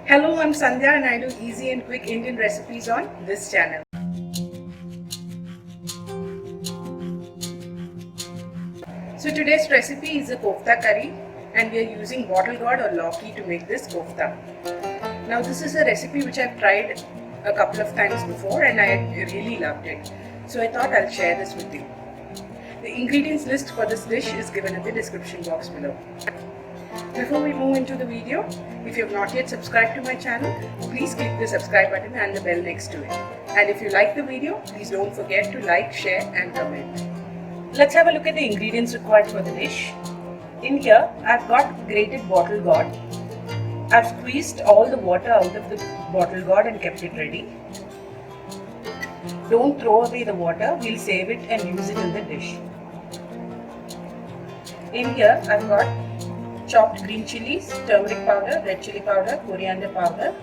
Hello, I'm Sandhya and I do easy and quick Indian recipes on this channel. So today's recipe is a kofta curry and we are using bottle gourd or lauki to make this kofta. Now this is a recipe which I've tried a couple of times before and I really loved it. So I thought I'll share this with you. The ingredients list for this dish is given in the description box below. Before we move into the video, if you have not yet subscribed to my channel, please click the subscribe button and the bell next to it. And if you like the video, please don't forget to like, share and comment. Let's have a look at the ingredients required for the dish. In here, I've got grated bottle gourd. I've squeezed all the water out of the bottle gourd and kept it ready. Don't throw away the water, we'll save it and use it in the dish. In here, I've got chopped green chilies, turmeric powder, red chili powder, coriander powder,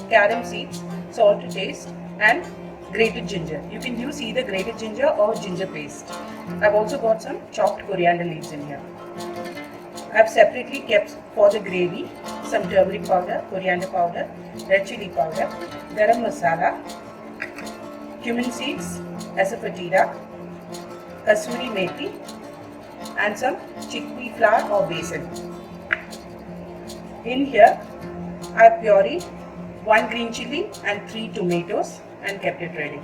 carom seeds, salt to taste and grated ginger. You can use either grated ginger or ginger paste. I've also got some chopped coriander leaves in here. I've separately kept for the gravy some turmeric powder, coriander powder, red chili powder, garam masala, cumin seeds, asafoetida, kasuri methi and some chickpea flour or besan. In here, I have pureed 1 green chili and 3 tomatoes and kept it ready.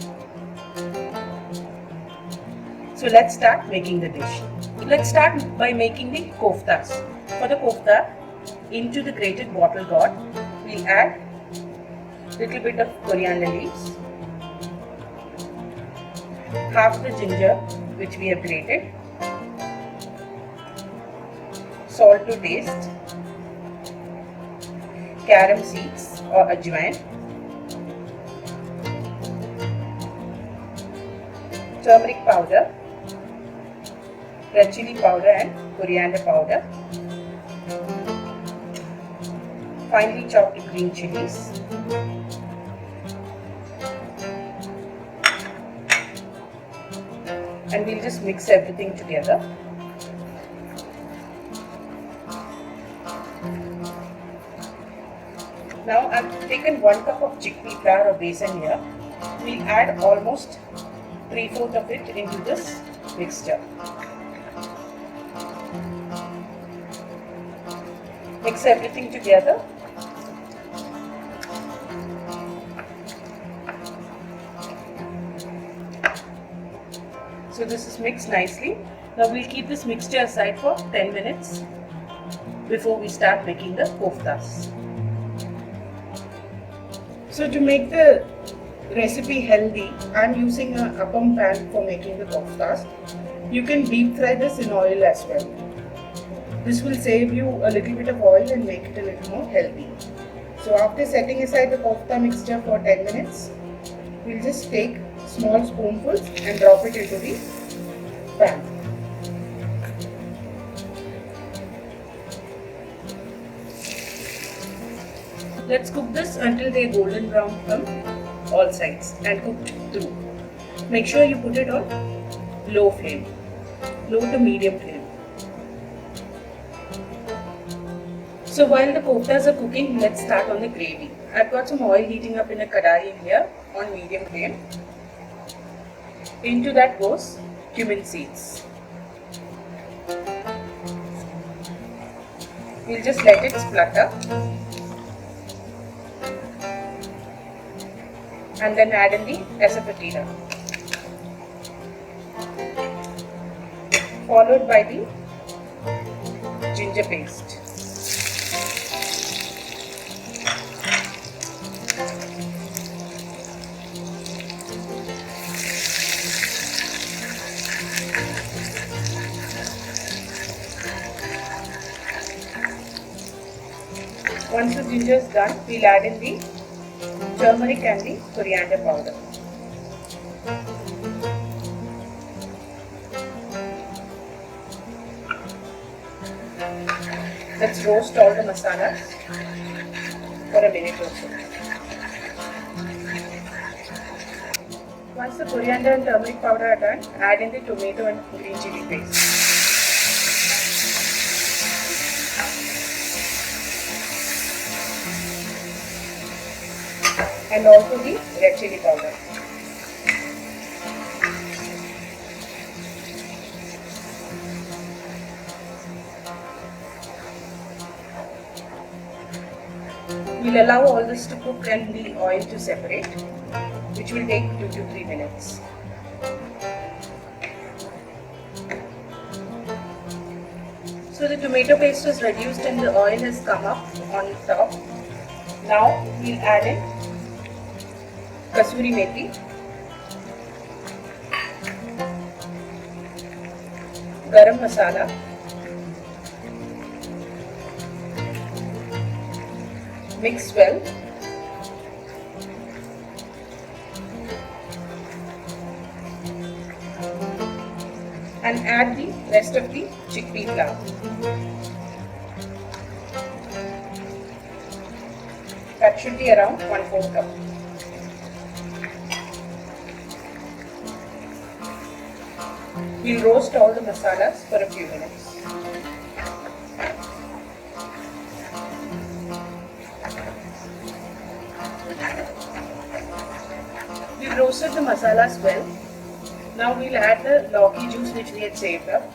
So let's start making the dish. Let's start by making the koftas. For the kofta, into the grated bottle gourd, we'll add little bit of coriander leaves, half the ginger which we have grated, salt to taste, carom seeds or ajwain, turmeric powder, red chili powder and coriander powder, finely chopped green chilies, and we'll just mix everything together. Now I've taken 1 cup of chickpea flour or besan here. We'll add almost 3/4 of it into this mixture. Mix everything together. So this is mixed nicely. Now we'll keep this mixture aside for 10 minutes before we start making the koftas. So to make the recipe healthy, I am using a appam pan for making the koftas. You can deep fry this in oil as well. This will save you a little bit of oil and make it a little more healthy. So after setting aside the kofta mixture for 10 minutes, we'll just take small spoonfuls and drop it into the pan. Let's cook this until they're golden brown from all sides and cooked through. Make sure you put it on low flame, low to medium flame. So while the koftas are cooking, let's start on the gravy. I've got some oil heating up in a kadai here on medium flame. Into that goes cumin seeds. We'll just let it splutter. And then add in the asafoetida, followed by the ginger paste. Once the ginger is done, we'll add in the turmeric and the coriander powder. Let's roast all the masalas for a minute or so. Once the coriander and turmeric powder are done, add in the tomato and green chili paste. and also the red chili powder. We'll allow all this to cook and the oil to separate, which will take 2 to 3 minutes. So the tomato paste is reduced and the oil has come up on top. Now we'll add in kasuri methi, garam masala, mix well, and add the rest of the chickpea flour. That should be around 1/4 cup. We'll roast all the masalas for a few minutes. We've roasted the masalas well. Now we'll add the lauki juice which we had saved up.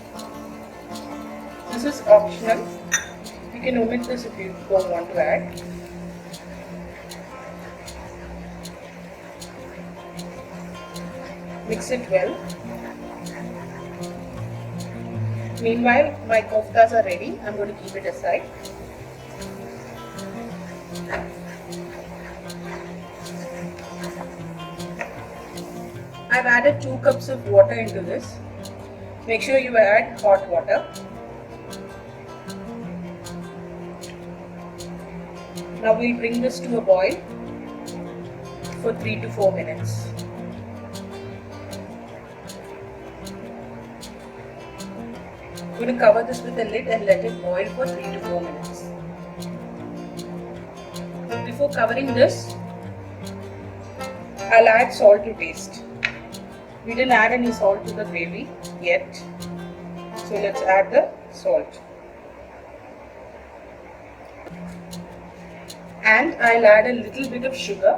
This is optional. You can omit this if you don't want to add. Mix it well. Meanwhile, my koftas are ready. I'm going to keep it aside. I've added 2 cups of water into this. Make sure you add hot water. Now we'll bring this to a boil for 3 to 4 minutes. I'm going to cover this with a lid and let it boil for 3 to 4 minutes. Before covering this, I'll add salt to taste. We didn't add any salt to the gravy yet, so let's add the salt. And I'll add a little bit of sugar,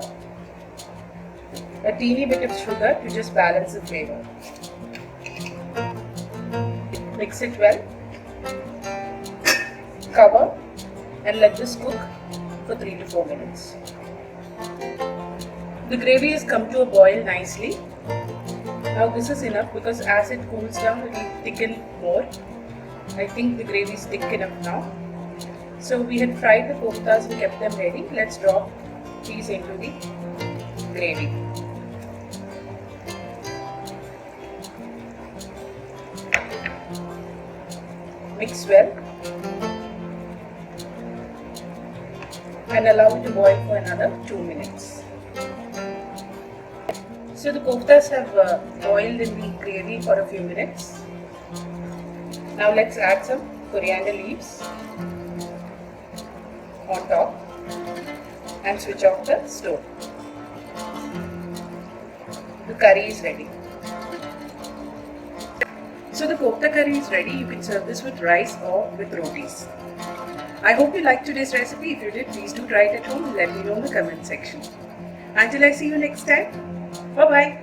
a teeny bit of sugar to just balance the flavor. Mix it well, cover and let this cook for 3 to 4 minutes. The gravy has come to a boil nicely. Now this is enough because as it cools down it will thicken more. I think the gravy is thick enough now. So we had fried the koftas and kept them ready. Let's drop these into the gravy. Mix well and allow it to boil for another 2 minutes. So the koftas have boiled in the gravy for a few minutes. Now let's add some coriander leaves on top and switch off the stove. The curry is ready. So the kofta curry is ready. You can serve this with rice or with rotis. I hope you liked today's recipe. If you did, please do try it at home and let me know in the comment section. Until I see you next time, bye-bye.